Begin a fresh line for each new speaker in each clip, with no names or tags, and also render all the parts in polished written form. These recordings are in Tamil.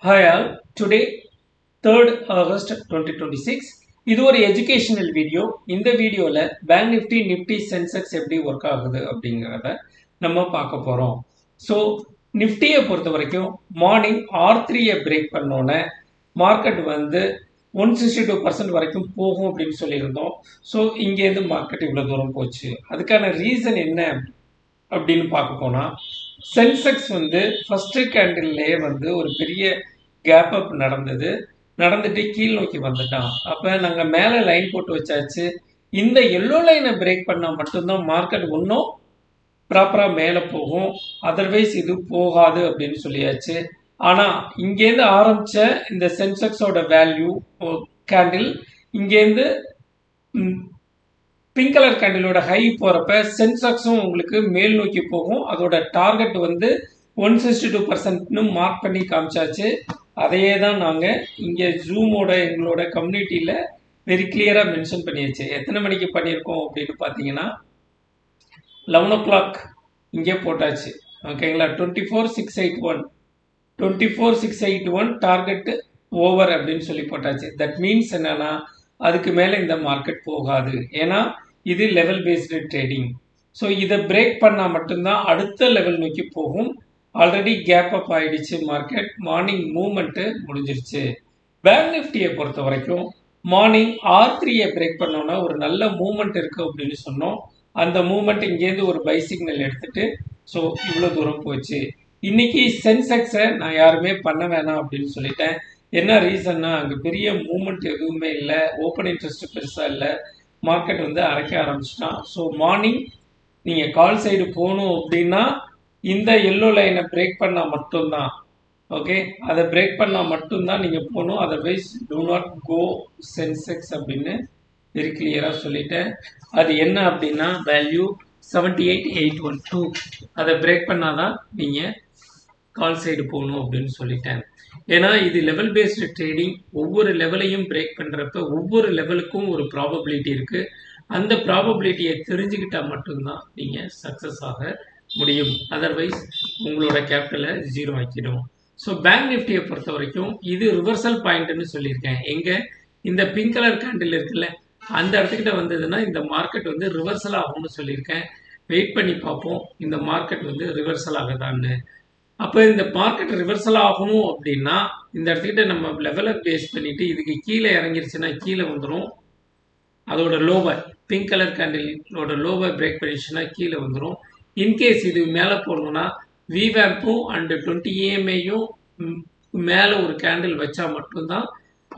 Hi all, today 3rd August 2026 இது ஒரு எஜுகேஷனல் வீடியோ. இந்த வீடியோவில் பேங்க் நிஃப்டி நிஃப்டி சென்செக்ஸ் எப்படி ஒர்க் ஆகுது அப்படிங்கிறத நம்ம பார்க்க போகிறோம். ஸோ நிஃப்டியை பொறுத்த வரைக்கும் மார்னிங் R3யை பிரேக் பண்ணோன்னே மார்க்கெட் வந்து 162% வரைக்கும் போகும் அப்படின்னு சொல்லியிருந்தோம். ஸோ இங்கேருந்து மார்க்கெட் இவ்வளோ தூரம் போச்சு. அதுக்கான ரீசன் என்ன அப்படின்னு பார்க்க போனால் சென்செக்ஸ் வந்து ஃபர்ஸ்ட் கேண்டில்லையே வந்து ஒரு பெரிய கேப் அப் நடந்துட்டு கீழ் நோக்கி வந்துட்டான். அப்போ நாங்கள் மேலே லைன் போட்டு வச்சாச்சு. இந்த எல்லோ லைனை பிரேக் பண்ணால் மட்டும்தான் மார்க்கெட் இன்னும் ப்ராப்பராக மேலே போகும், அதர்வைஸ் இது போகாது அப்படின்னு சொல்லியாச்சு. ஆனால் இங்கேருந்து ஆரம்பித்த இந்த சென்செக்ஸோட வேல்யூ கேண்டில் இங்கேருந்து பிங்க் கலர் கேண்டிலோட ஹை போகிறப்ப சென்செக்ஸும் உங்களுக்கு மேல் நோக்கி போகும். அதோட டார்கெட் வந்து 162% மார்க் பண்ணி காமிச்சாச்சு. அதையே தான் நாங்கள் இங்கே ஜூமோட எங்களோட கம்யூனிட்டியில் வெரி கிளியராக மென்ஷன் பண்ணியாச்சு. எத்தனை மணிக்கு பண்ணியிருக்கோம் அப்படின்னு பார்த்தீங்கன்னா 11 o'clock இங்கே போட்டாச்சு. ஓகேங்களா, 24,681 டார்கெட் ஓவர் அப்படின்னு சொல்லி போட்டாச்சு. தட் மீன்ஸ் என்னன்னா அதுக்கு மேலே இந்த மார்க்கெட் போகாது, ஏன்னா இது லெவல் பேஸ்டு ட்ரேடிங். ஸோ இதை பிரேக் பண்ணால் மட்டும்தான் அடுத்த லெவல் நோக்கி போகும். ஆல்ரெடி கேப் அப் ஆயிடுச்சு, மார்க்கெட் மார்னிங் மூவ்மெண்ட்டு முடிஞ்சிருச்சு. பேங்க் நிஃப்டியை பொறுத்த வரைக்கும் மார்னிங் R3யை பிரேக் பண்ணோன்னா ஒரு நல்ல மூவ்மெண்ட் இருக்குது அப்படின்னு சொன்னோம். அந்த மூவ்மெண்ட் இங்கேருந்து ஒரு பை சிக்னல் எடுத்துட்டு ஸோ இவ்வளோ தூரம் போச்சு. இன்னைக்கு சென்செக்ஸை நான் யாருமே பண்ண வேணாம் அப்படின்னு சொல்லிட்டேன். என்ன ரீசன்னா அங்கே பெரிய மூவ்மெண்ட் எதுவுமே இல்லை, ஓப்பன் இன்ட்ரெஸ்ட் பெருசாக இல்லை, மார்க்கெட் வந்து அரைக்க ஆரம்பிச்சிட்டான். ஸோ மார்னிங் நீங்கள் கால் சைடு போகணும் அப்படின்னா இந்த எல்லோ லைனை பிரேக் பண்ணால் மட்டும்தான். ஓகே, அதை பிரேக் பண்ணால் மட்டும்தான் நீங்கள் போகணும், otherwise do not go Sensex அப்படின்னு வெரி கிளியராக சொல்லிட்டேன். அது என்ன அப்படின்னா வேல்யூ 78,812, அதை பிரேக் பண்ணாதான் நீங்கள் கால் சைடு போகணும் அப்படின்னு சொல்லிட்டேன். ஏன்னா இது லெவல் பேஸ்டு ட்ரேடிங். ஒவ்வொரு லெவலையும் பிரேக் பண்ணுறப்ப ஒவ்வொரு லெவலுக்கும் ஒரு ப்ராபபிலிட்டி இருக்குது. அந்த ப்ராபபிலிட்டியை தெரிஞ்சுக்கிட்டால் மட்டும்தான் நீங்கள் சக்ஸஸ் ஆக முடியும், அதர்வைஸ் உங்களோட கேபிட்டலை ஜீரோ ஆக்கிடும். ஸோ பேங்க் நிஃப்டியை பொறுத்த வரைக்கும் இது ரிவர்சல் பாயிண்ட்னு சொல்லியிருக்கேன். எங்கே இந்த பிங்க் கலர் கேண்டில் இருக்குல்ல அந்த இடத்துக்கிட்ட வந்ததுன்னா இந்த மார்க்கெட் வந்து ரிவர்சல் ஆகும்னு சொல்லியிருக்கேன். வெயிட் பண்ணி பார்ப்போம் இந்த மார்க்கெட் வந்து ரிவர்சல் ஆகுதான்னு. அப்போ இந்த மார்க்கெட் ரிவர்சல் ஆகணும் அப்படின்னா இந்த இடத்துக்கிட்ட நம்ம லெவலை பேஸ் பண்ணிட்டு இதுக்கு கீழே இறங்கிருச்சுன்னா கீழே வந்துடும். அதோட லோவை பிங்க் கலர் கேண்டிலோட லோவை பிரேக் பண்ணிடுச்சுன்னா கீழே வந்துடும். இன்கேஸ் இது மேலே போகணும்னா விவேப்பும் அண்ட் 20 EMAயும் மேலே ஒரு கேண்டில் வச்சா மட்டும்தான்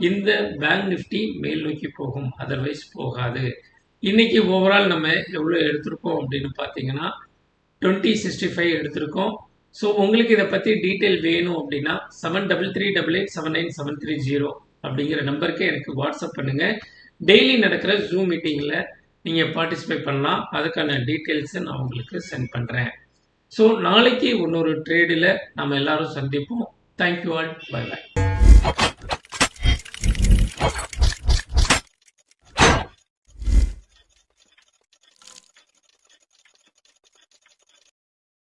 இந்த பேங்க் நிஃப்டி மேல் நோக்கி போகும், அதர்வைஸ் போகாது. இன்னைக்கு ஓவரால் நம்ம எவ்வளோ எடுத்திருக்கோம் அப்படின்னு பார்த்தீங்கன்னா 2065 எடுத்திருக்கோம். ஸோ உங்களுக்கு இதை பற்றி டீட்டெயில் வேணும் அப்படின்னா 7338879730 அப்படிங்கிற நம்பருக்கு எனக்கு வாட்ஸ்அப் பண்ணுங்கள். டெய்லி நடக்கிற ஜூம் மீட்டிங்கில் நீங்கள் பார்ட்டிசிபேட் பண்ணலாம். அதுக்கான டீட்டெயில்ஸை நான் உங்களுக்கு சென்ட் பண்ணுறேன். ஸோ நாளைக்கு இன்னொரு ட்ரேடில் நம்ம எல்லாரும் சந்திப்போம். Thank you all, bye by.